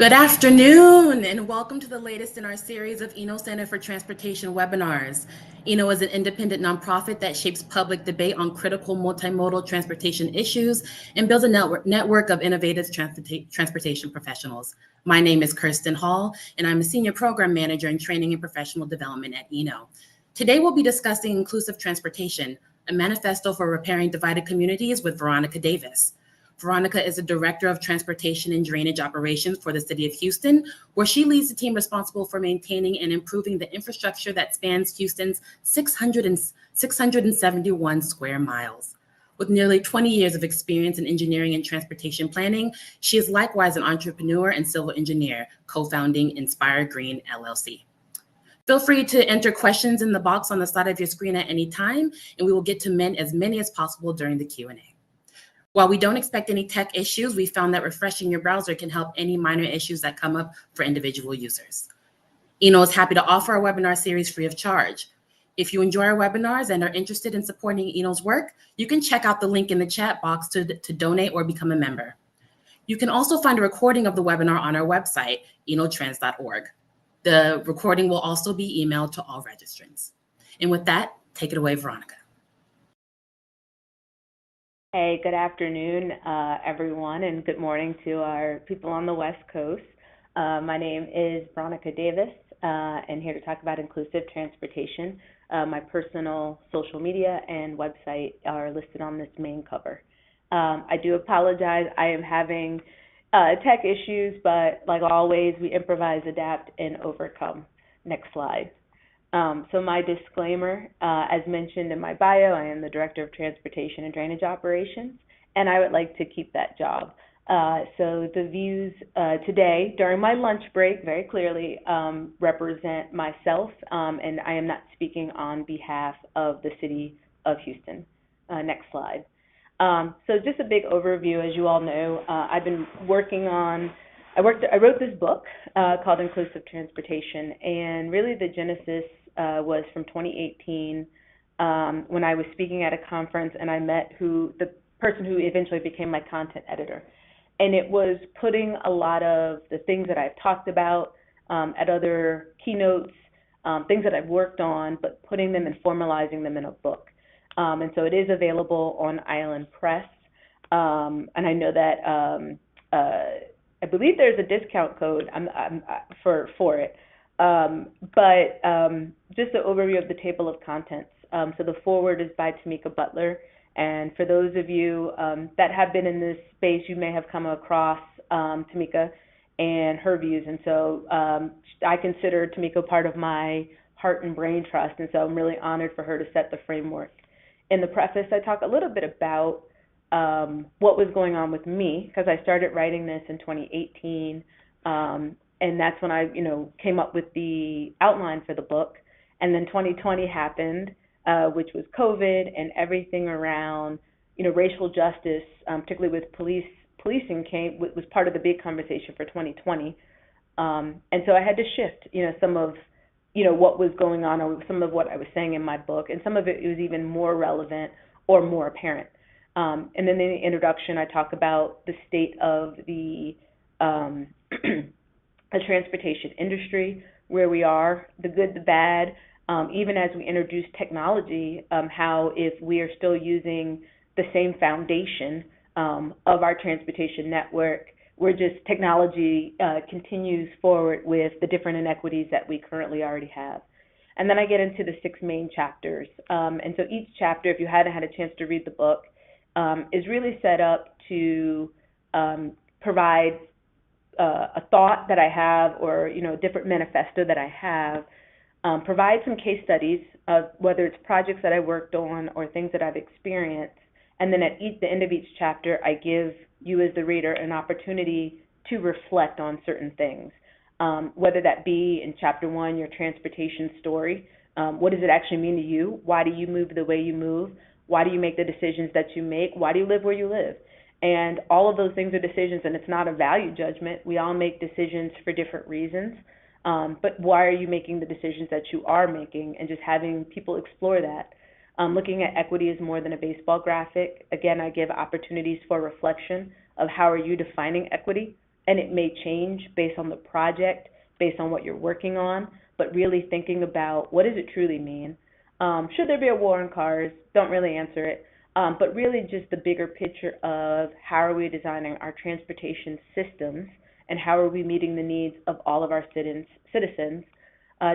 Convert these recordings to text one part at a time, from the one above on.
Good afternoon, and welcome to the latest in our series of Eno Center for Transportation webinars. Eno is an independent nonprofit that shapes public debate on critical multimodal transportation issues and builds a network of innovative transportation professionals. My name is Kirsten Hall, and I'm a senior program manager in training and professional development at Eno. Today, we'll be discussing inclusive transportation, a manifesto for repairing divided communities with Veronica Davis. Veronica is the Director of Transportation and Drainage Operations for the City of Houston, where she leads the team responsible for maintaining and improving the infrastructure that spans Houston's 671 square miles. With nearly 20 years of experience in engineering and transportation planning, she is likewise an entrepreneur and civil engineer, co-founding Inspire Green LLC. Feel free to enter questions in the box on the side of your screen at any time, and we will get to as many as possible during the Q&A. While we don't expect any tech issues, we found that refreshing your browser can help any minor issues that come up for individual users. Eno is happy to offer our webinar series free of charge. If you enjoy our webinars and are interested in supporting Eno's work, you can check out the link in the chat box to donate or become a member. You can also find a recording of the webinar on our website, enotrends.org. The recording will also be emailed to all registrants. And with that, take it away, Veronica. Hey, good afternoon, everyone, and good morning to our people on the West Coast. My name is Veronica Davis, and here to talk about inclusive transportation. My personal social media and website are listed on this main cover. I do apologize. I am having tech issues, but like always, we improvise, adapt, and overcome. Next slide. So my disclaimer, as mentioned in my bio, I am the Director of Transportation and Drainage Operations, and I would like to keep that job. So the views today during my lunch break very clearly represent myself, and I am not speaking on behalf of the City of Houston. Next slide. So just a big overview, as you all know, I've been working on I wrote this book called Inclusive Transportation, and really the genesis was from 2018 when I was speaking at a conference and I met the person who eventually became my content editor. And it was putting a lot of the things that I've talked about at other keynotes, things that I've worked on, but putting them and formalizing them in a book. And so it is available on Island Press. And I know that I believe there's a discount code for it. But just an overview of the table of contents. So the foreword is by Tamika Butler. And for those of you that have been in this space, you may have come across Tamika and her views. And so I consider Tamika part of my heart and brain trust. And so I'm really honored for her to set the framework. In the preface, I talk a little bit about what was going on with me, because I started writing this in 2018, and that's when I, came up with the outline for the book. And then 2020 happened, which was COVID and everything around, racial justice, particularly with policing was part of the big conversation for 2020. And so I had to shift, some of, what was going on, or some of what I was saying in my book, and some of it was even more relevant or more apparent. And then in the introduction, I talk about the state of the transportation industry, where we are, the good, the bad, even as we introduce technology, how if we are still using the same foundation of our transportation network, technology continues forward with the different inequities that we currently already have. And then I get into the 6 main chapters. And so each chapter, if you hadn't had a chance to read the book, is really set up to provide a thought that I have, or a different manifesto that I have, provide some case studies of whether it's projects that I worked on or things that I've experienced, and then at the end of each chapter, I give you as the reader an opportunity to reflect on certain things, whether that be in chapter 1, your transportation story. What does it actually mean to you? Why do you move the way you move? Why do you make the decisions that you make? Why do you live where you live? And all of those things are decisions, and it's not a value judgment. We all make decisions for different reasons. But why are you making the decisions that you are making, and just having people explore that. Looking at equity is more than a baseball graphic. Again, I give opportunities for reflection of how are you defining equity, and it may change based on the project, based on what you're working on, but really thinking about what does it truly mean. Should there be a war on cars? Don't really answer it. But really just the bigger picture of how are we designing our transportation systems and how are we meeting the needs of all of our citizens.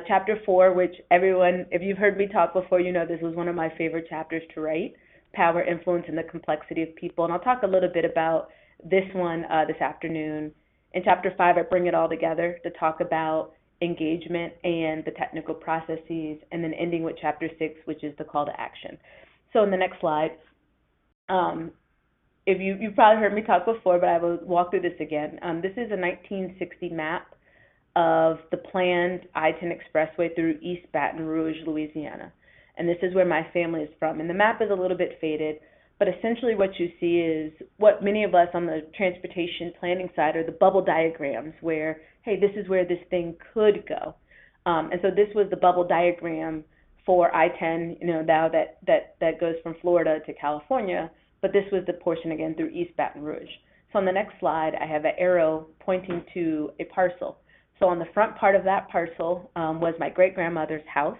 Chapter 4, which everyone, if you've heard me talk before, you know this was one of my favorite chapters to write, Power, Influence, and the Complexity of People. And I'll talk a little bit about this one this afternoon. In Chapter 5, I bring it all together to talk about engagement and the technical processes, and then ending with Chapter 6, which is the call to action. So in the next slide, if you've probably heard me talk before, but I will walk through this again. This is a 1960 map of the planned I-10 Expressway through East Baton Rouge, Louisiana. And this is where my family is from. And the map is a little bit faded, but essentially what you see is what many of us on the transportation planning side are the bubble diagrams where, hey, this is where this thing could go. And so this was the bubble diagram for I-10, now that goes from Florida to California, but this was the portion again through East Baton Rouge. So on the next slide, I have an arrow pointing to a parcel. So on the front part of that parcel was my great-grandmother's house,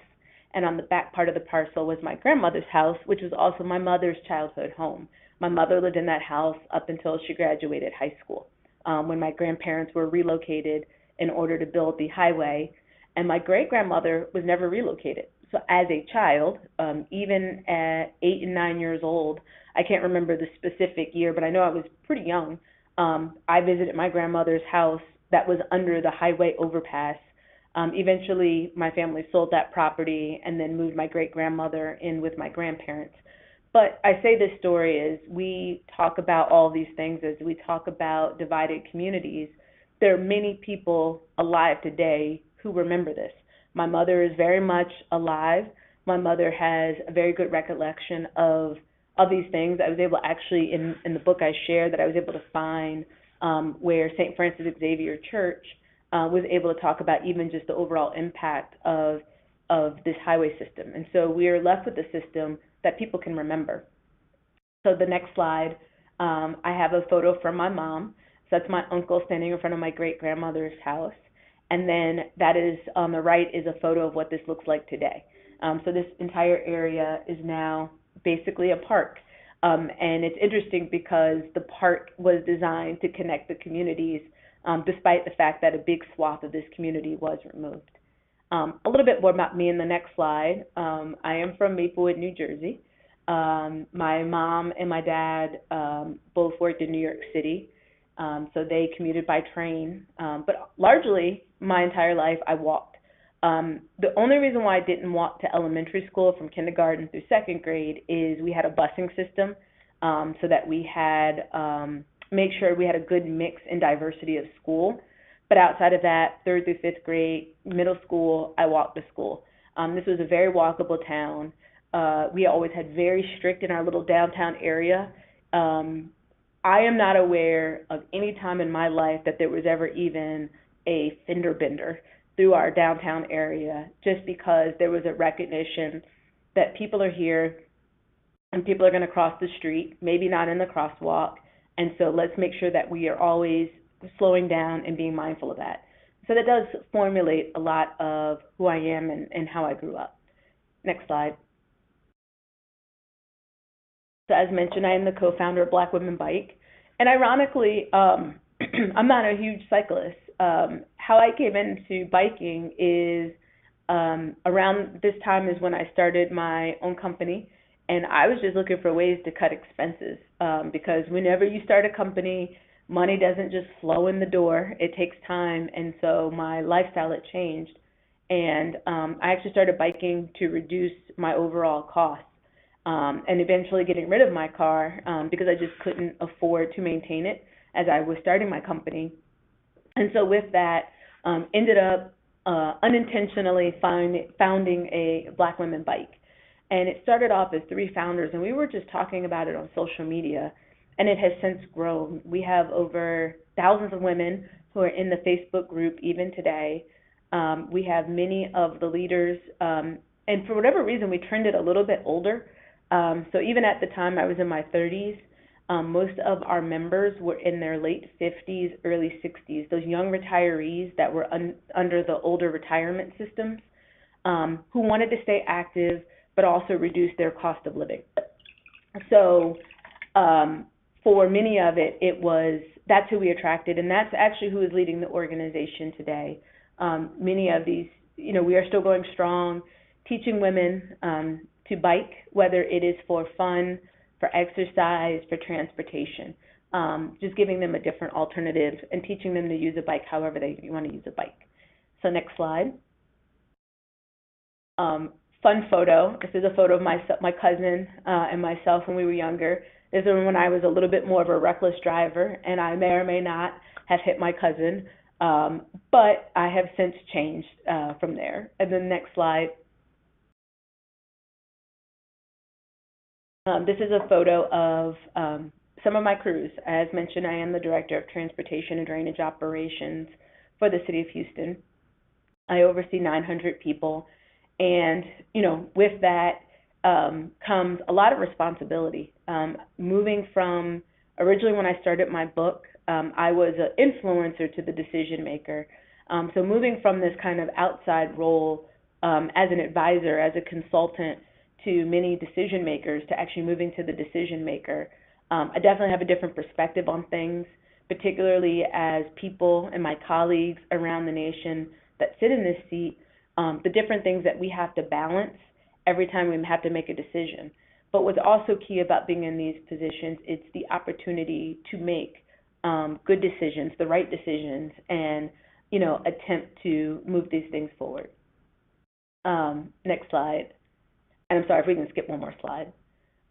and on the back part of the parcel was my grandmother's house, which was also my mother's childhood home. My mother lived in that house up until she graduated high school, when my grandparents were relocated in order to build the highway, and my great-grandmother was never relocated. So as a child, even at 8 and 9 years old, I can't remember the specific year, but I know I was pretty young, I visited my grandmother's house that was under the highway overpass. Eventually, my family sold that property and then moved my great-grandmother in with my grandparents. But I say this story is we talk about all these things as we talk about divided communities. There are many people alive today who remember this. My mother is very much alive. My mother has a very good recollection of these things. I was able to actually, in the book I shared, that I was able to find where St. Francis Xavier Church was able to talk about even just the overall impact of this highway system. And so we are left with a system that people can remember. So the next slide, I have a photo from my mom. So that's my uncle standing in front of my great-grandmother's house. And then that is on the right is a photo of what this looks like today. So this entire area is now basically a park. And it's interesting because the park was designed to connect the communities, despite the fact that a big swath of this community was removed. A little bit more about me in the next slide. I am from Maplewood, New Jersey. My mom and my dad both worked in New York City, so they commuted by train. But largely, my entire life, I walked. The only reason why I didn't walk to elementary school from kindergarten through second grade is we had a busing system, so that we had make sure we had a good mix and diversity of school. But outside of that, third through fifth grade, middle school, I walked to school. This was a very walkable town. We always had very strict in our little downtown area. I am not aware of any time in my life that there was ever even a fender bender through our downtown area, just because there was a recognition that people are here and people are going to cross the street, maybe not in the crosswalk, and so let's make sure that we are always slowing down and being mindful of that. So that does formulate a lot of who I am and how I grew up. Next slide. So as mentioned, I am the co-founder of Black Women Bike, and ironically, I'm not a huge cyclist. How I came into biking is around this time is when I started my own company, and I was just looking for ways to cut expenses, because whenever you start a company, money doesn't just flow in the door. It takes time, and so my lifestyle had changed, and I actually started biking to reduce my overall costs, and eventually getting rid of my car because I just couldn't afford to maintain it as I was starting my company. And so with that, ended up unintentionally founding a Black Women Bike. And it started off as 3 founders, and we were just talking about it on social media, and it has since grown. We have over thousands of women who are in the Facebook group even today. We have many of the leaders, and for whatever reason, we trended a little bit older. So even at the time I was in my 30s, Most of our members were in their late 50s, early 60s, those young retirees that were under the older retirement systems, who wanted to stay active but also reduce their cost of living. So for many of it, that's who we attracted, and that's actually who is leading the organization today. Many of these, we are still going strong, teaching women to bike, whether it is for fun, for exercise, for transportation, just giving them a different alternative and teaching them to use a bike however they want to use a bike. So next slide. Fun photo. This is a photo of my cousin and myself when we were younger. This is when I was a little bit more of a reckless driver, and I may or may not have hit my cousin, but I have since changed from there. And then next slide. This is a photo of some of my crews. As mentioned, I am the Director of Transportation and Drainage Operations for the City of Houston. I oversee 900 people, and with that comes a lot of responsibility. Moving from, originally when I started my book, I was an influencer to the decision maker. So moving from this kind of outside role as an advisor, as a consultant to many decision makers, to actually moving to the decision maker, I definitely have a different perspective on things, particularly as people and my colleagues around the nation that sit in this seat, the different things that we have to balance every time we have to make a decision. But what's also key about being in these positions, it's the opportunity to make good decisions, the right decisions, and attempt to move these things forward. Next slide. And I'm sorry if we can skip one more slide.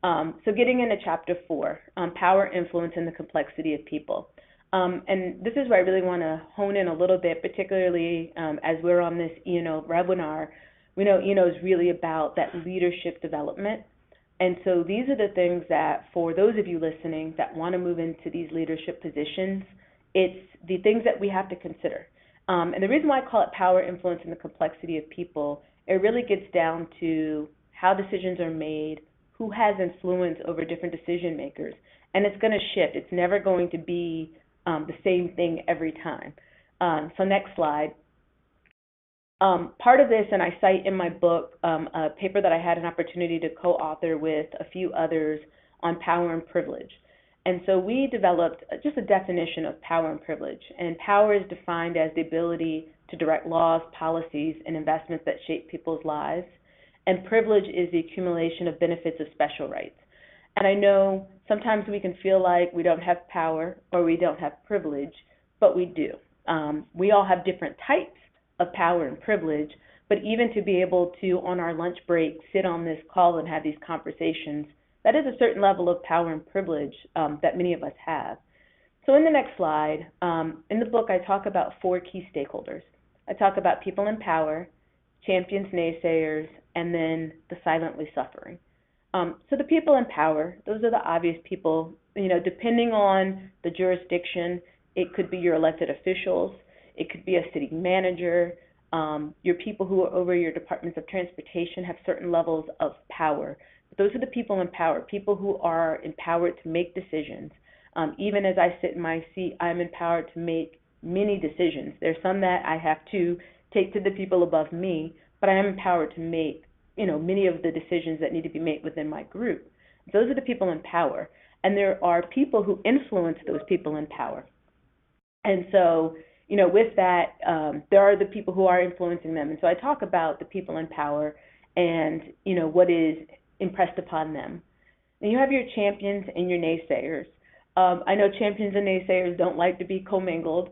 So getting into chapter 4, power, influence, and the complexity of people. And this is where I really want to hone in a little bit, particularly as we're on this E&O webinar. We know E&O is really about that leadership development. And so these are the things that, for those of you listening that want to move into these leadership positions, it's the things that we have to consider. And the reason why I call it power, influence, and the complexity of people, it really gets down to how decisions are made, who has influence over different decision makers. And it's going to shift. It's never going to be the same thing every time. So next slide. Part of this, and I cite in my book a paper that I had an opportunity to co-author with a few others on power and privilege. And so we developed just a definition of power and privilege. And power is defined as the ability to direct laws, policies, and investments that shape people's lives. And privilege is the accumulation of benefits of special rights. And I know sometimes we can feel like we don't have power or we don't have privilege, but we do. We all have different types of power and privilege, but even to be able to, on our lunch break, sit on this call and have these conversations, that is a certain level of power and privilege that many of us have. So in the next slide, in the book, I talk about 4 key stakeholders. I talk about people in power, champions, naysayers, and then the silently suffering. So the people in power, those are the obvious people, depending on the jurisdiction, it could be your elected officials, it could be a city manager, your people who are over your departments of transportation have certain levels of power. But those are the people in power, people who are empowered to make decisions. Even as I sit in my seat, I'm empowered to make many decisions. There's some that I have to take to the people above me, but I am empowered to make, many of the decisions that need to be made within my group. Those are the people in power. And there are people who influence those people in power. And so, with that, there are the people who are influencing them. And so I talk about the people in power and, what is impressed upon them. And you have your champions and your naysayers. I know champions and naysayers don't like to be commingled,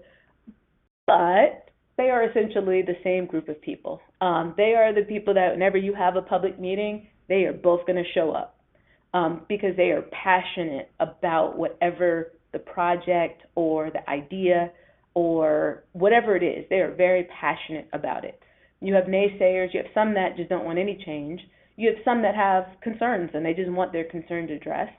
but they are essentially the same group of people. They are the people that whenever you have a public meeting, they are both going to show up because they are passionate about whatever the project or the idea or whatever it is. They are very passionate about it. You have naysayers. You have some that just don't want any change. You have some that have concerns and they just want their concerns addressed.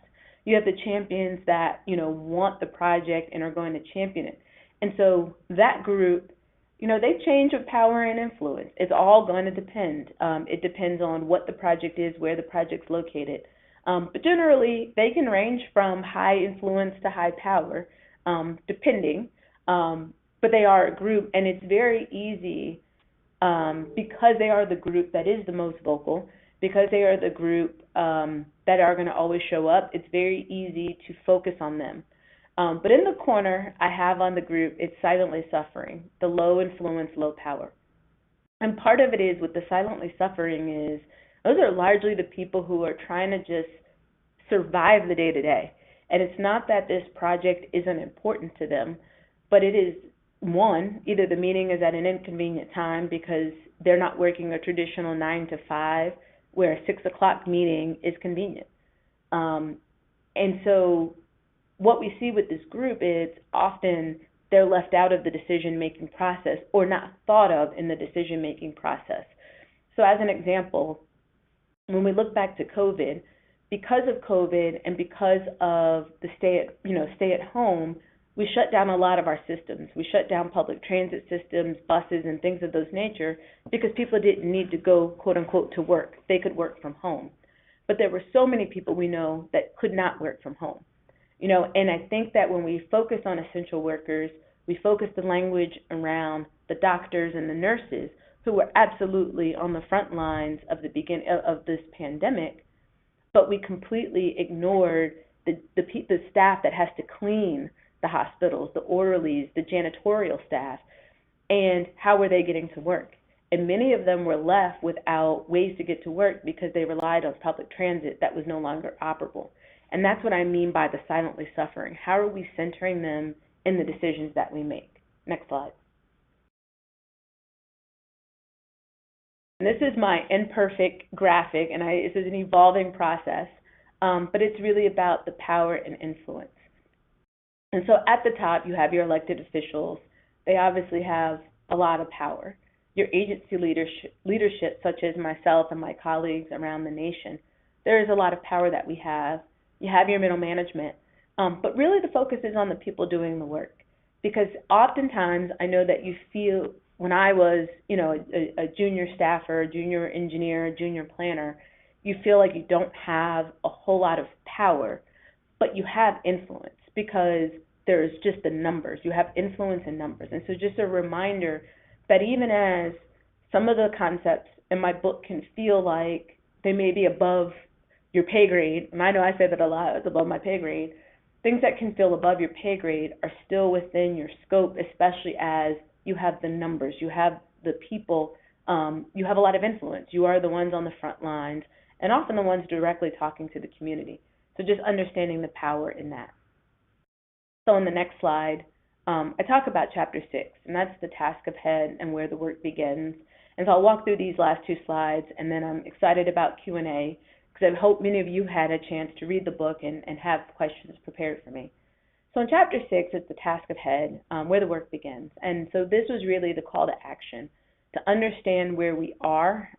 You have the champions that, want the project and are going to champion it. And so that group, they change with power and influence. It's all going to depend. It depends on what the project is, where the project's located. But generally, they can range from high influence to high power, depending. But they are a group, and it's very easy because they are the group that is the most vocal, because they are the group that are going to always show up, it's very easy to focus on them. But in the corner, I have on the group, it's silently suffering, the low influence, low power. And part of it is with the silently suffering is those are largely the people who are trying to just survive the day to day. And it's not that this project isn't important to them, but it is one, either the meeting is at an inconvenient time because they're not working a traditional 9 to 5, where a 6 o'clock meeting is convenient. And so what we see with this group is often they're left out of the decision-making process or not thought of in the decision-making process. So as an example, when we look back to COVID, because of COVID and because of the stay at home, we shut down a lot of our systems. We shut down public transit systems, buses, and things of those nature because people didn't need to go, quote unquote, to work. They could work from home. But there were so many people we know that could not work from home. And I think that when we focus on essential workers, we focus the language around the doctors and the nurses who were absolutely on the front lines of the beginning of this pandemic, but we completely ignored the staff that has to clean the hospitals, the orderlies, the janitorial staff, and how were they getting to work? And many of them were left without ways to get to work because they relied on public transit that was no longer operable. And that's what I mean by the silently suffering. How are we centering them in the decisions that we make? Next slide. And this is my imperfect graphic, and this is an evolving process, but it's really about the power and influence. And so at the top, you have your elected officials. They obviously have a lot of power. Your agency leadership, such as myself and my colleagues around the nation, there is a lot of power that we have. You have your middle management, but really the focus is on the people doing the work. Because oftentimes, I know that you feel, when I was, a junior staffer, a junior engineer, a junior planner, you feel like you don't have a whole lot of power, but you have influence because there's just the numbers. You have influence in numbers. And so just a reminder that even as some of the concepts in my book can feel like they may be above your pay grade, and I know I say that a lot, it's above my pay grade, things that can feel above your pay grade are still within your scope, especially as you have the numbers, you have the people, you have a lot of influence. You are the ones on the front lines and often the ones directly talking to the community. So just understanding the power in that. So on the next slide, I talk about chapter 6, and that's the task ahead and where the work begins. And so I'll walk through these last 2 slides, and then I'm excited about Q&A because I hope many of you had a chance to read the book and have questions prepared for me. So in chapter 6, it's the task ahead, where the work begins. And so this was really the call to action, to understand where we are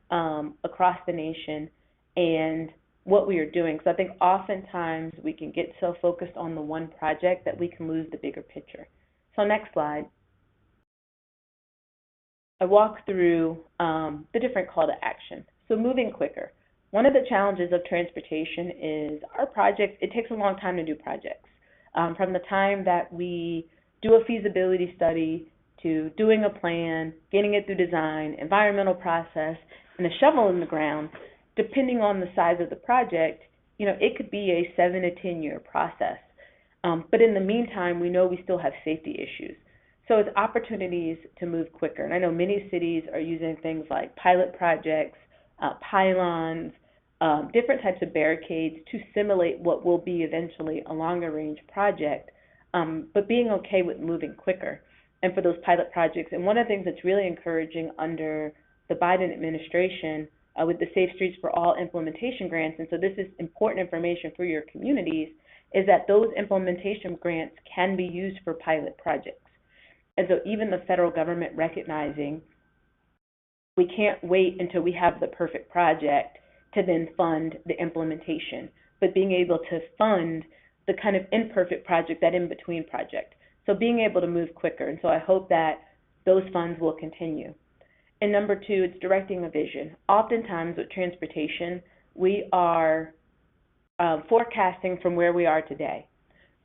across the nation and what we are doing. So I think oftentimes we can get so focused on the one project that we can lose the bigger picture. So next slide. I walk through the different call to action. So moving quicker. One of the challenges of transportation is our projects, it takes a long time to do projects. From the time that we do a feasibility study to doing a plan, getting it through design, environmental process, and a shovel in the ground, depending on the size of the project, it could be a 7 to 10 year process. But in the meantime, we know we still have safety issues. So it's opportunities to move quicker. And I know many cities are using things like pilot projects, pylons, different types of barricades to simulate what will be eventually a longer range project, but being okay with moving quicker. And for those pilot projects, and one of the things that's really encouraging under the Biden administration with the Safe Streets for All implementation grants, and so this is important information for your communities, is that those implementation grants can be used for pilot projects. And so even the federal government recognizing we can't wait until we have the perfect project to then fund the implementation, but being able to fund the kind of imperfect project, that in-between project. So being able to move quicker. And so I hope that those funds will continue. And number 2, it's directing a vision. Oftentimes with transportation, we are forecasting from where we are today,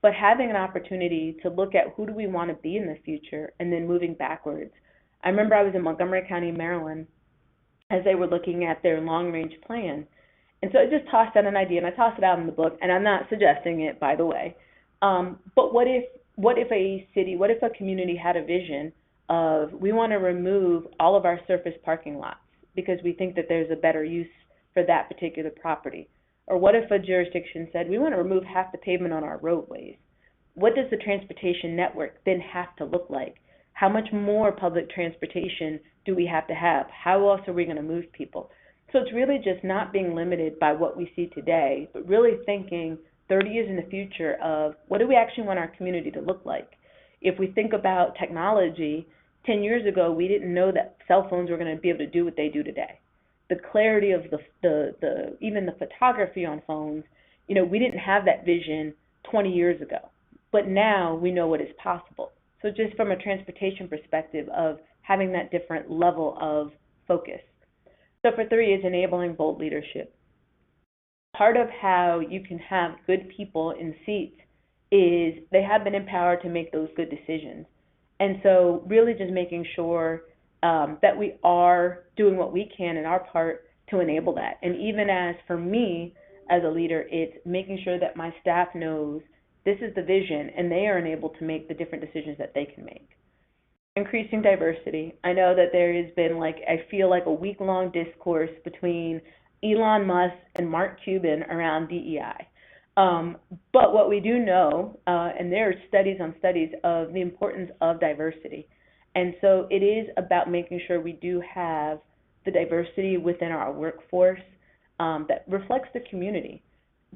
but having an opportunity to look at who do we want to be in the future and then moving backwards. I remember I was in Montgomery County, Maryland, as they were looking at their long-range plan. And so I just tossed out an idea, and I tossed it out in the book, and I'm not suggesting it, by the way. But what if a city, what if a community had a vision of, we want to remove all of our surface parking lots because we think that there's a better use for that particular property? Or what if a jurisdiction said, we want to remove half the pavement on our roadways? What does the transportation network then have to look like? How much more public transportation do we have to have? How else are we going to move people? So it's really just not being limited by what we see today, but really thinking 30 years in the future of, what do we actually want our community to look like? If we think about technology, 10 years ago, we didn't know that cell phones were going to be able to do what they do today. The clarity of even the photography on phones, we didn't have that vision 20 years ago, but now we know what is possible. So just from a transportation perspective of having that different level of focus. So for 3 is enabling bold leadership. Part of how you can have good people in seats is they have been empowered to make those good decisions. And so really just making sure that we are doing what we can in our part to enable that. And even as for me as a leader, it's making sure that my staff knows this is the vision and they are enabled to make the different decisions that they can make. Increasing diversity. I know that there has been I feel like a week-long discourse between Elon Musk and Mark Cuban around DEI. But what we do know, and there are studies on studies of the importance of diversity. And so it is about making sure we do have the diversity within our workforce that reflects the community.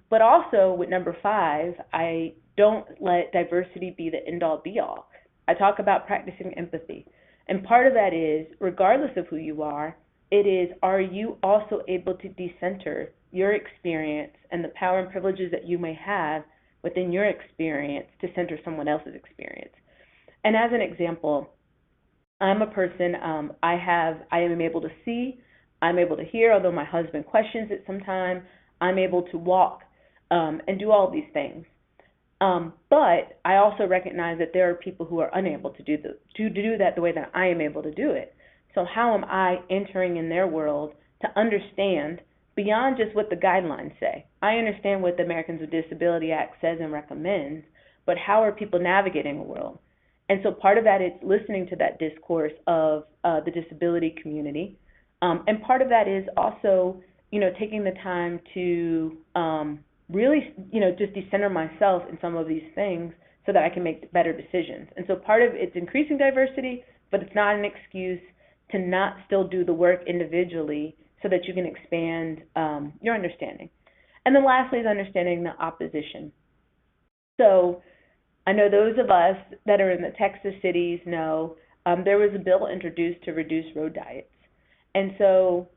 But also with number 5, I don't let diversity be the end-all be-all. I talk about practicing empathy. And part of that is, regardless of who you are you also able to decenter your experience and the power and privileges that you may have within your experience to center someone else's experience? And as an example, I'm a person, I am able to see, I'm able to hear, although my husband questions it sometimes. I'm able to walk and do all these things. But I also recognize that there are people who are unable to do that the way that I am able to do it. So how am I entering in their world to understand beyond just what the guidelines say? I understand what the Americans with Disability Act says and recommends, but how are people navigating the world? And so part of that is listening to that discourse of the disability community. And part of that is also, taking the time to really, just decenter myself in some of these things so that I can make better decisions. And so part of it's increasing diversity, but it's not an excuse to not still do the work individually so that you can expand your understanding. And then lastly is understanding the opposition. So I know those of us that are in the Texas cities know there was a bill introduced to reduce road diets. And so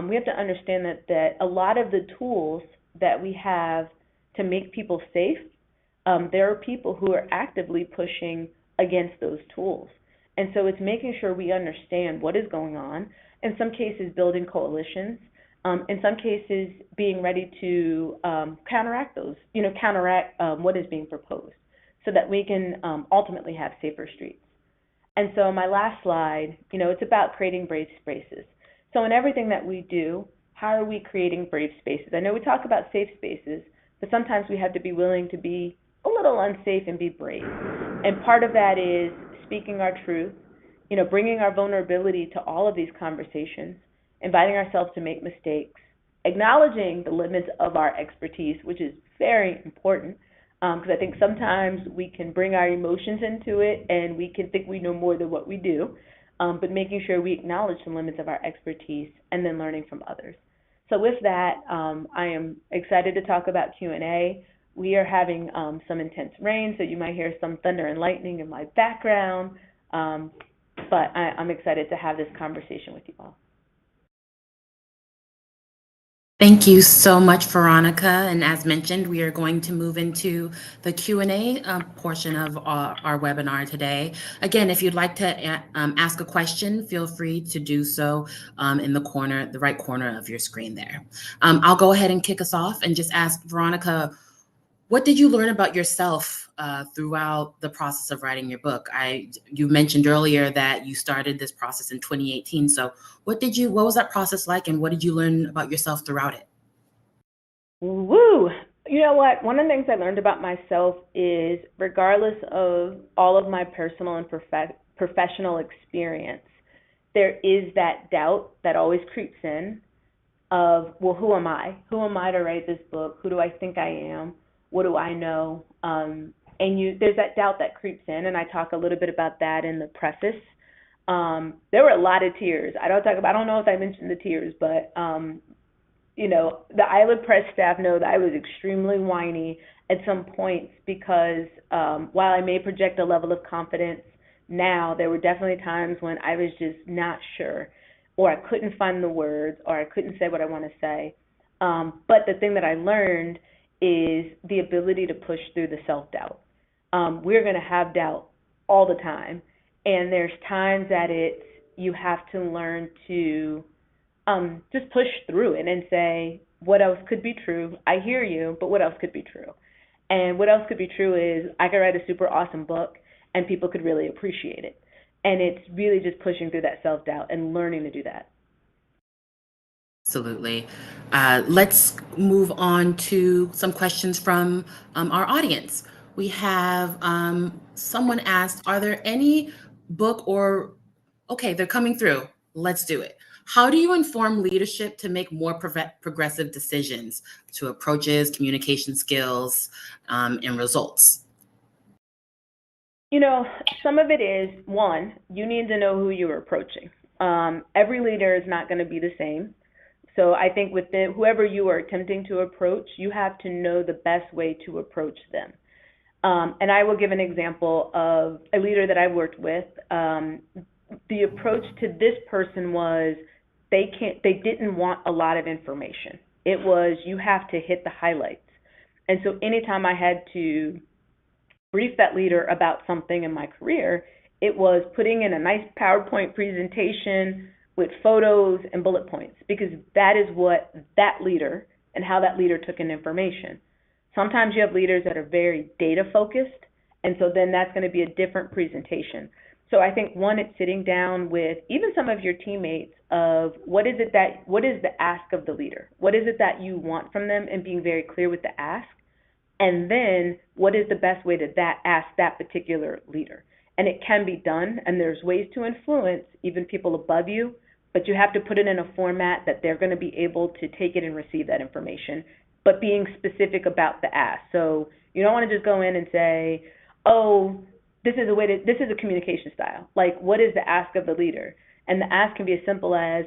we have to understand that a lot of the tools that we have to make people safe, there are people who are actively pushing against those tools. And so it's making sure we understand what is going on, in some cases building coalitions, in some cases being ready to counteract what is being proposed so that we can ultimately have safer streets. And so my last slide, it's about creating brave spaces. So in everything that we do, how are we creating brave spaces? I know we talk about safe spaces, but sometimes we have to be willing to be a little unsafe and be brave. And part of that is speaking our truth, bringing our vulnerability to all of these conversations, inviting ourselves to make mistakes, acknowledging the limits of our expertise, which is very important, because I think sometimes we can bring our emotions into it and we can think we know more than what we do, but making sure we acknowledge the limits of our expertise and then learning from others. So with that, I am excited to talk about Q&A. We are having some intense rain, so you might hear some thunder and lightning in my background, but I'm excited to have this conversation with you all. Thank you so much, Veronica. And as mentioned, we are going to move into the Q&A portion of our webinar today. Again, if you'd like to ask a question, feel free to do so in the right corner of your screen there. I'll go ahead and kick us off and just ask Veronica, what did you learn about yourself throughout the process of writing your book? You mentioned earlier that you started this process in 2018. So what was that process like, and what did you learn about yourself throughout it? Woo! You know what? One of the things I learned about myself is regardless of all of my personal and professional experience, there is that doubt that always creeps in of, well, who am I? Who am I to write this book? Who do I think I am? What do I know? There's that doubt that creeps in, and I talk a little bit about that in the preface. There were a lot of tears. I don't know if I mentioned the tears, but the Isla Press staff know that I was extremely whiny at some points because while I may project a level of confidence now, there were definitely times when I was just not sure, or I couldn't find the words, or I couldn't say what I want to say. But the thing that I learned is the ability to push through the self-doubt. We're going to have doubt all the time, and there's times that you have to learn to just push through it and say, what else could be true? I hear you, but what else could be true? And what else could be true is I could write a super awesome book and people could really appreciate it. And it's really just pushing through that self-doubt and learning to do that. Absolutely. Let's move on to some questions from our audience. We have someone asked, are there any book or, okay, they're coming through. Let's do it. How do you inform leadership to make more progressive decisions to approaches, communication skills, and results? Some of it is, one, you need to know who you're approaching. Every leader is not going to be the same. So I think with whoever you are attempting to approach, you have to know the best way to approach them. And I will give an example of a leader that I worked with. The approach to this person was they didn't want a lot of information. It was, you have to hit the highlights. And so anytime I had to brief that leader about something in my career, it was putting in a nice PowerPoint presentation with photos and bullet points, because that is what that leader and how that leader took in information. Sometimes you have leaders that are very data focused, and so then that's going to be a different presentation. So I think, one, it's sitting down with even some of your teammates of what is the ask of the leader? What is it that you want from them, and being very clear with the ask. And then what is the best way to ask that particular leader? And it can be done, and there's ways to influence even people above you, but you have to put it in a format that they're going to be able to take it and receive that information, but being specific about the ask. So you don't want to just go in and say, oh, this is a communication style. Like, what is the ask of the leader? And the ask can be as simple as,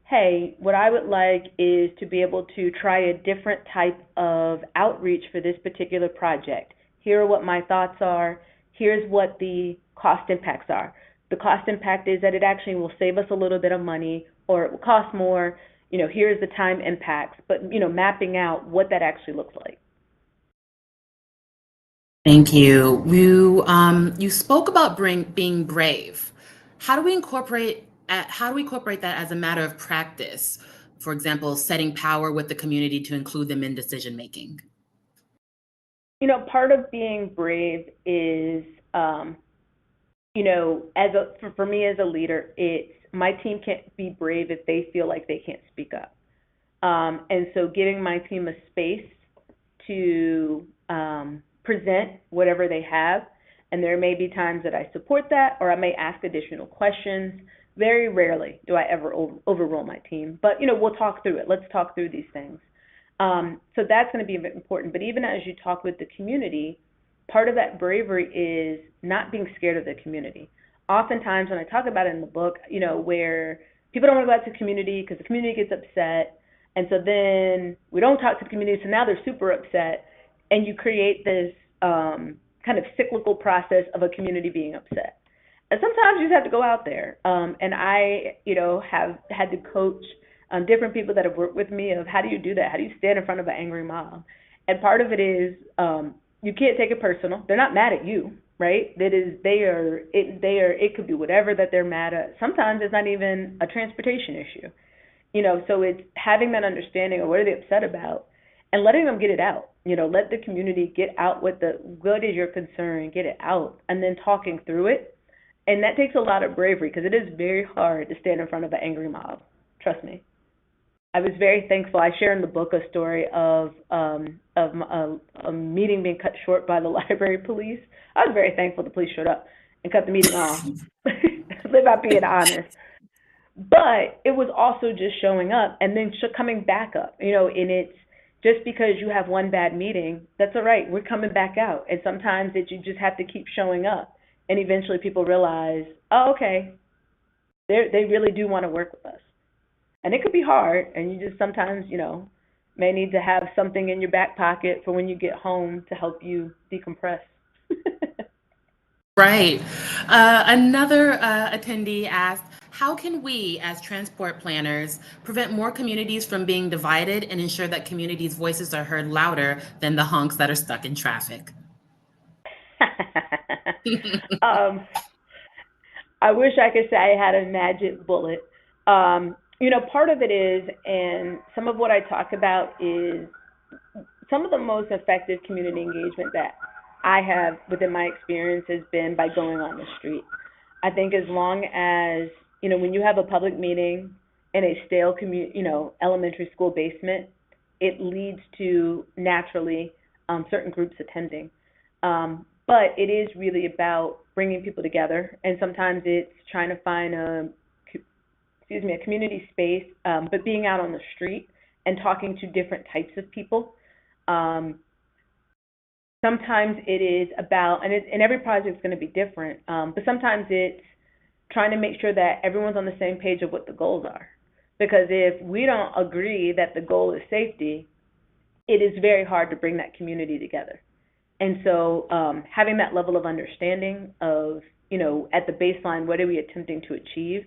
hey, what I would like is to be able to try a different type of outreach for this particular project. Here are what my thoughts are. Here's what the cost impacts are. The cost impact is that it actually will save us a little bit of money, or it will cost more. Here's the time impacts, but, mapping out what that actually looks like. Thank you. You spoke about being brave. How do we incorporate that as a matter of practice? For example, setting power with the community to include them in decision making. Part of being brave is, for me as a leader, it's my team can't be brave if they feel like they can't speak up. And so giving my team a space to present whatever they have, and there may be times that I support that, or I may ask additional questions. Very rarely do I ever overrule my team, but we'll talk through it. Let's talk through these things. So that's going to be important. But even as you talk with the community, part of that bravery is not being scared of the community. Oftentimes when I talk about it in the book, where people don't want to go out to the community because the community gets upset, and so then we don't talk to the community, so now they're super upset, and you create this kind of cyclical process of a community being upset. And sometimes you just have to go out there. And I, have had to coach different people that have worked with me of how do you do that? How do you stand in front of an angry mob? And part of it is you can't take it personal. They're not mad at you, right? It could be whatever that they're mad at. Sometimes it's not even a transportation issue. So it's having that understanding of what are they upset about and letting them get it out. Let the community get out what is your concern, get it out, and then talking through it. And that takes a lot of bravery because it is very hard to stand in front of an angry mob. Trust me. I was very thankful. I share in the book a story of a meeting being cut short by the library police. I was very thankful the police showed up and cut the meeting off. Live out being honest. But it was also just showing up and then coming back up, and it's just because you have one bad meeting, that's all right. We're coming back out. And sometimes you just have to keep showing up. And eventually people realize, oh, okay, they really do want to work with us. And it could be hard. And you just sometimes, may need to have something in your back pocket for when you get home to help you decompress. Right. Another attendee asked, how can we as transport planners prevent more communities from being divided and ensure that communities' voices are heard louder than the honks that are stuck in traffic? I wish I could say I had a magic bullet. Part of it is, and some of what I talk about is some of the most effective community engagement that I have within my experience has been by going on the street. I think as long as, when you have a public meeting in a stale elementary school basement, it leads to naturally certain groups attending. But it is really about bringing people together, and sometimes it's trying to find a community space, but being out on the street and talking to different types of people. Sometimes it is about, and every project is going to be different, but sometimes it's trying to make sure that everyone's on the same page of what the goals are. Because if we don't agree that the goal is safety, it is very hard to bring that community together. And so having that level of understanding of, at the baseline, what are we attempting to achieve?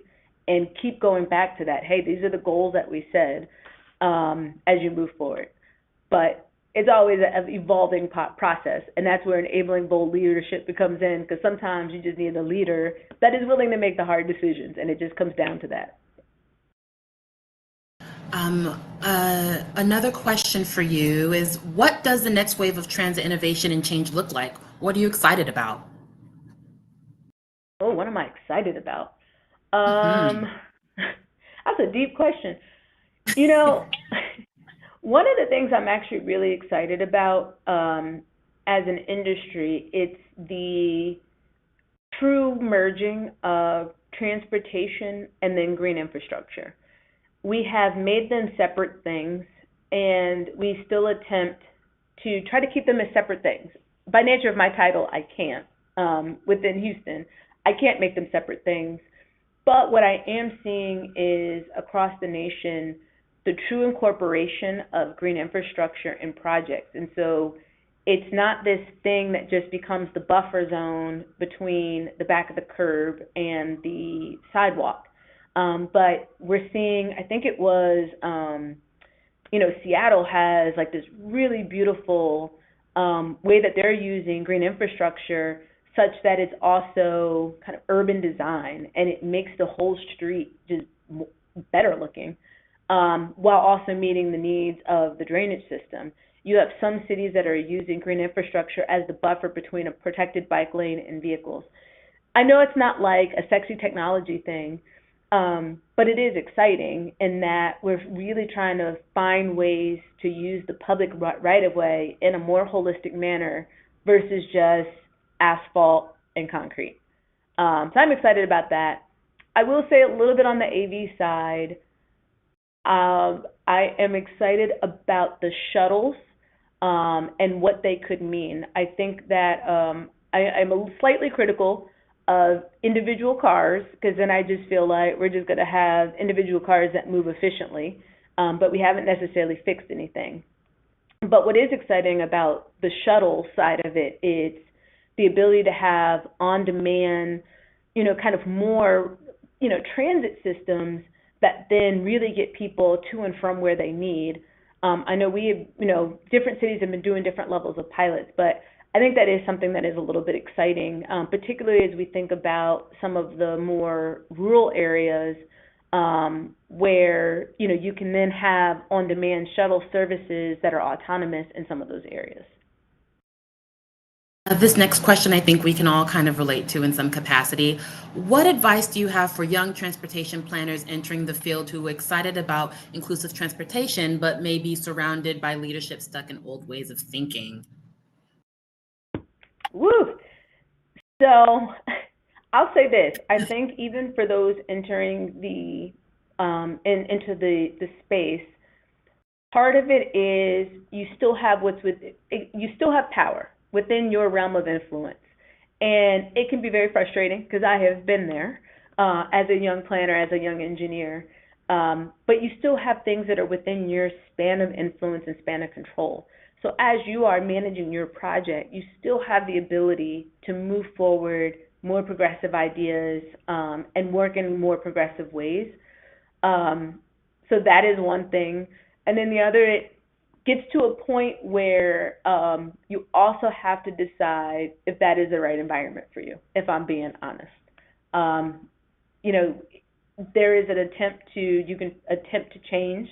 And keep going back to that, hey, these are the goals that we said as you move forward. But it's always an evolving process, and that's where enabling bold leadership becomes in, because sometimes you just need a leader that is willing to make the hard decisions, and it just comes down to that. Another question for you is, what does the next wave of transit innovation and change look like? What are you excited about? Oh, what am I excited about? Mm-hmm. That's a deep question. One of the things I'm actually really excited about as an industry, it's the true merging of transportation and then green infrastructure. We have made them separate things, and we still attempt to try to keep them as separate things. By nature of my title, I can't. Within Houston, I can't make them separate things. But what I am seeing is across the nation, the true incorporation of green infrastructure in projects. And so it's not this thing that just becomes the buffer zone between the back of the curb and the sidewalk. But we're seeing, I think it was, Seattle has like this really beautiful way that they're using green infrastructure such that it's also kind of urban design, and it makes the whole street just better looking, while also meeting the needs of the drainage system. You have some cities that are using green infrastructure as the buffer between a protected bike lane and vehicles. I know it's not like a sexy technology thing, but it is exciting in that we're really trying to find ways to use the public right-of-way in a more holistic manner versus just asphalt and concrete. So I'm excited about that. I will say a little bit on the AV side. I am excited about the shuttles and what they could mean. I think that I'm slightly critical of individual cars, because then I just feel like we're just going to have individual cars that move efficiently, but we haven't necessarily fixed anything. But what is exciting about the shuttle side of it is the ability to have on-demand, kind of more, transit systems that then really get people to and from where they need. I know different cities have been doing different levels of pilots, but I think that is something that is a little bit exciting, particularly as we think about some of the more rural areas where you can then have on-demand shuttle services that are autonomous in some of those areas. This next question, I think we can all kind of relate to in some capacity. What advice do you have for young transportation planners entering the field who are excited about inclusive transportation, but may be surrounded by leadership stuck in old ways of thinking? Woo! So I'll say this. I think even for those entering into the space, part of it is you still have power within your realm of influence. And it can be very frustrating because I have been there as a young planner, as a young engineer. But you still have things that are within your span of influence and span of control. So as you are managing your project, you still have the ability to move forward more progressive ideas and work in more progressive ways. So that is one thing. And then the other, it gets to a point where you also have to decide if that is the right environment for you, if I'm being honest. There is you can attempt to change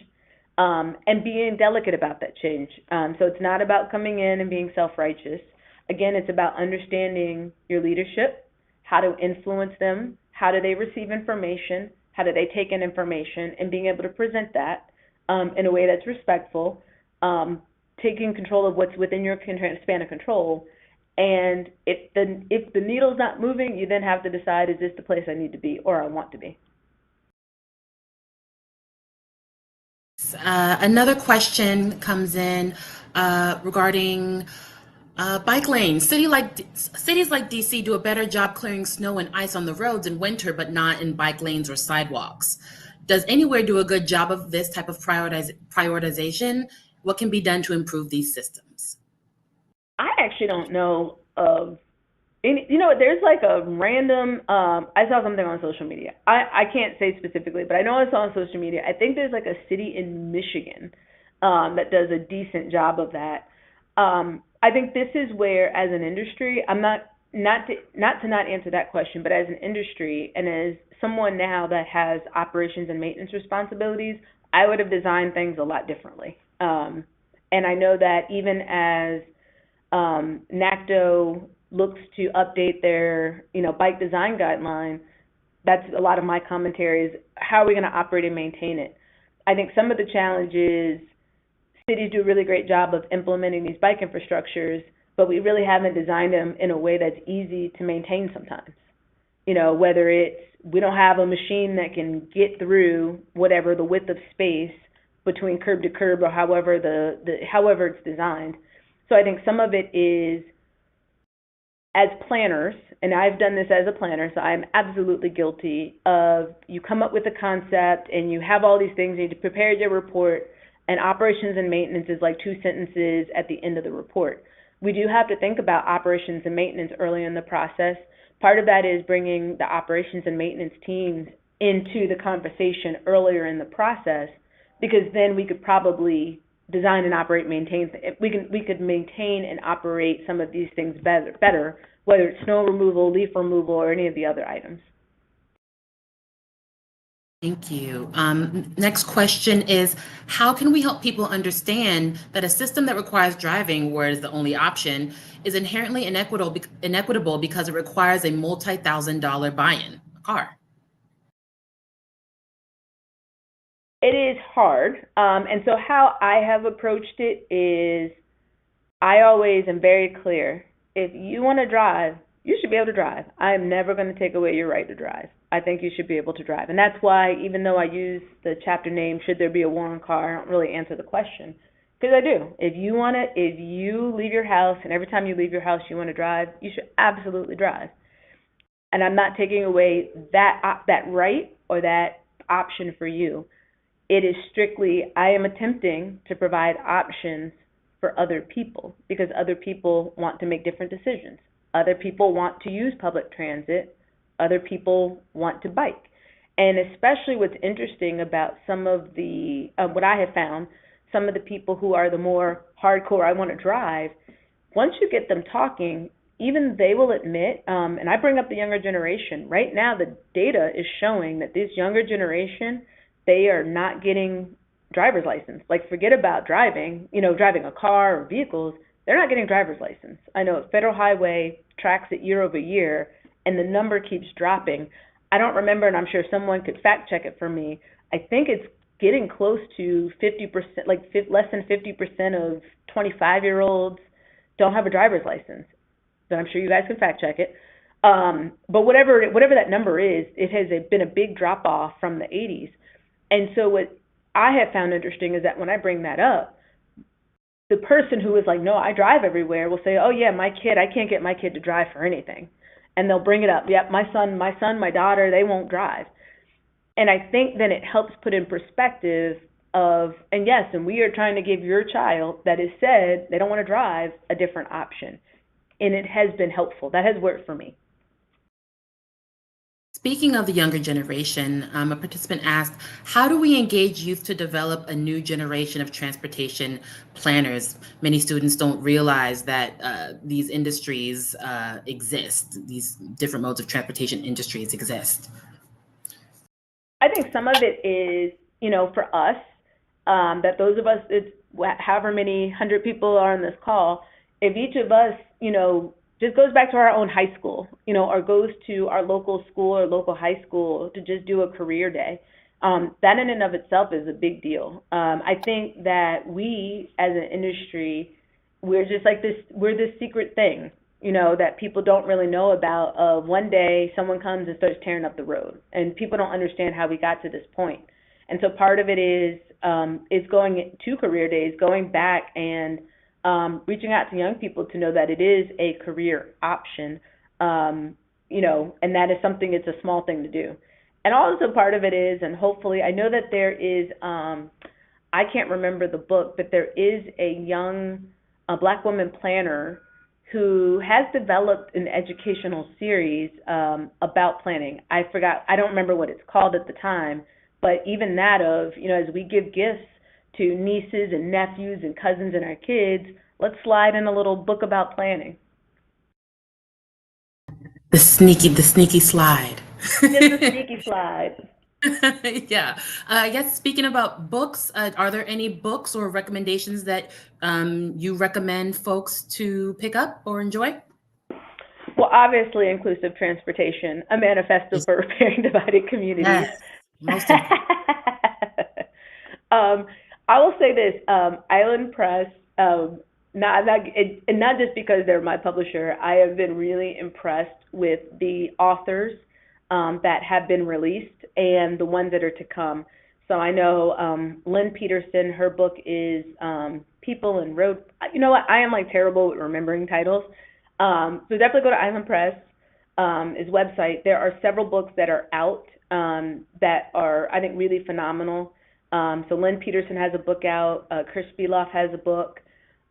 and being delicate about that change. So it's not about coming in and being self-righteous. Again, it's about understanding your leadership, how to influence them, how do they receive information, how do they take in information, and being able to present that in a way that's respectful, taking control of what's within your span of control. And if the needle's not moving, you then have to decide, is this the place I need to be or I want to be? Another question comes in regarding bike lanes. Cities like DC do a better job clearing snow and ice on the roads in winter, but not in bike lanes or sidewalks. Does anywhere do a good job of this type of prioritization? What can be done to improve these systems? I actually don't know of any, there's like a random, I saw something on social media. I can't say specifically, but I know I saw on social media. I think there's like a city in Michigan that does a decent job of that. I think this is where, as an industry, I'm not to answer that question, but as an industry and as someone now that has operations and maintenance responsibilities, I would have designed things a lot differently. And I know that even as NACTO looks to update their, bike design guideline, that's a lot of my commentary is how are we going to operate and maintain it? I think some of the challenges, cities do a really great job of implementing these bike infrastructures, but we really haven't designed them in a way that's easy to maintain sometimes. Whether it's we don't have a machine that can get through whatever the width of space between curb to curb or however however it's designed. So I think some of it is, as planners, and I've done this as a planner, so I'm absolutely guilty of, you come up with a concept and you have all these things, you need to prepare your report, and operations and maintenance is like 2 sentences at the end of the report. We do have to think about operations and maintenance early in the process. Part of that is bringing the operations and maintenance teams into the conversation earlier in the process, because then we could probably design and operate, we could maintain and operate some of these things better, whether it's snow removal, leaf removal, or any of the other items. Thank you. Next question is, how can we help people understand that a system that requires driving, where it's the only option, is inherently inequitable because it requires a multi-thousand-dollar buy-in, a car? It is hard. And so how I have approached it is, I always am very clear. If you want to drive, you should be able to drive. I am never going to take away your right to drive. I think you should be able to drive. And that's why, even though I use the chapter name, Should There Be a War on Car, I don't really answer the question. Because I do. If you leave your house and every time you leave your house you want to drive, you should absolutely drive. And I'm not taking away that right or that option for you. It is strictly, I am attempting to provide options for other people, because other people want to make different decisions. Other people want to use public transit. Other people want to bike. And especially what's interesting about some of the, what I have found, some of the people who are the more hardcore, I want to drive, once you get them talking, even they will admit, and I bring up the younger generation, right now the data is showing that this younger generation, they are not getting driver's license. Like, forget about driving, driving a car or vehicles, they're not getting driver's license. I know Federal Highway tracks it year over year, and the number keeps dropping. I don't remember, and I'm sure someone could fact check it for me. I think it's getting close to 50%, like less than 50% of 25-year-olds don't have a driver's license. So I'm sure you guys can fact check it. But whatever that number is, it has been a big drop off from the 80s. And so what I have found interesting is that when I bring that up, the person who is like, no, I drive everywhere, will say, oh yeah, my kid, I can't get my kid to drive for anything. And they'll bring it up. Yep, my son, my daughter, they won't drive. And I think then it helps put in perspective of, and yes, and we are trying to give your child that has said they don't want to drive a different option. And it has been helpful. That has worked for me. Speaking of the younger generation, a participant asked, how do we engage youth to develop a new generation of transportation planners? Many students don't realize that these industries exist, these different modes of transportation industries exist. I think some of it is, for us, that those of us, it's however many 100 people are on this call, if each of us, just goes back to our own high school, or goes to our local school or local high school to just do a career day, that in and of itself is a big deal. I think that we, as an industry, we're just like this, we're this secret thing, that people don't really know about. One day someone comes and starts tearing up the road, and people don't understand how we got to this point. And so part of it is going to career days, going back and reaching out to young people to know that it is a career option, and that is something, it's a small thing to do. And also part of it is, and hopefully, I know that there is, I can't remember the book, but there is a Black woman planner who has developed an educational series about planning. I don't remember what it's called at the time, but even that of, as we give gifts to nieces and nephews and cousins and our kids, let's slide in a little book about planning. The sneaky slide. Just the sneaky slide. Yeah. I guess speaking about books, are there any books or recommendations that you recommend folks to pick up or enjoy? Well, obviously, Inclusive Transportation, a manifesto for repairing divided communities. Yes, most important. I will say this, Island Press, not just because they're my publisher, I have been really impressed with the authors that have been released and the ones that are to come. So I know Lynn Peterson, her book is People and Road. You know what? I am like terrible with remembering titles. So definitely go to Island Press, his website. There are several books that are out that are, I think, really phenomenal. So Lynn Peterson has a book out. Chris Spieloff has a book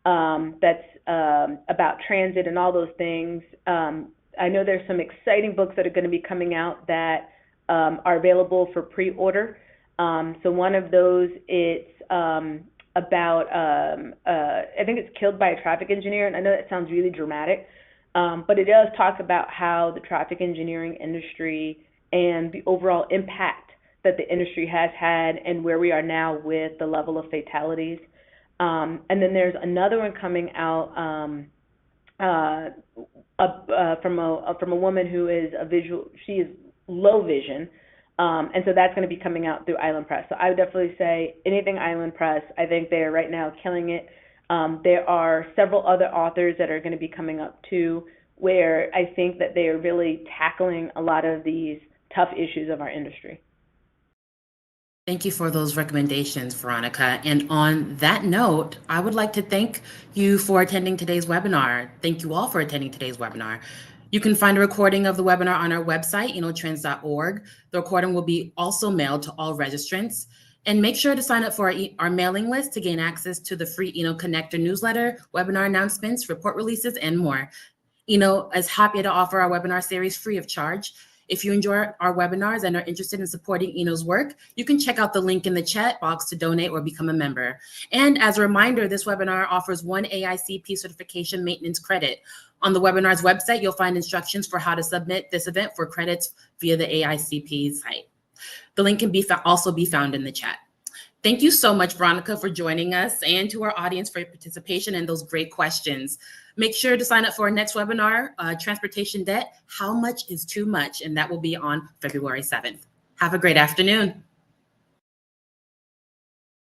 that's about transit and all those things. I know there's some exciting books that are going to be coming out that are available for pre-order. So one of those, it's about, I think it's Killed by a Traffic Engineer, and I know that sounds really dramatic, but it does talk about how the traffic engineering industry and the overall impact that the industry has had and where we are now with the level of fatalities. And then there's another one coming out from a woman who is she is low vision, and so that's going to be coming out through Island Press. So I would definitely say anything Island Press. I think they are right now killing it. There are several other authors that are going to be coming up too, where I think that they are really tackling a lot of these tough issues of our industry. Thank you for those recommendations, Veronica. And on that note, I would like to thank you for attending today's webinar. Thank you all for attending today's webinar. You can find a recording of the webinar on our website, enotrends.org. The recording will be also mailed to all registrants. And make sure to sign up for our mailing list to gain access to the free Eno Connector newsletter, webinar announcements, report releases, and more. Eno is happy to offer our webinar series free of charge. If you enjoy our webinars and are interested in supporting Eno's work, you can check out the link in the chat box to donate or become a member. And as a reminder, this webinar offers 1 AICP certification maintenance credit. On the webinar's website, you'll find instructions for how to submit this event for credits via the AICP site. The link can also be found in the chat. Thank you so much, Veronica, for joining us, and to our audience for your participation and those great questions. Make sure to sign up for our next webinar, Transportation Debt, How Much is Too Much? And that will be on February 7th. Have a great afternoon.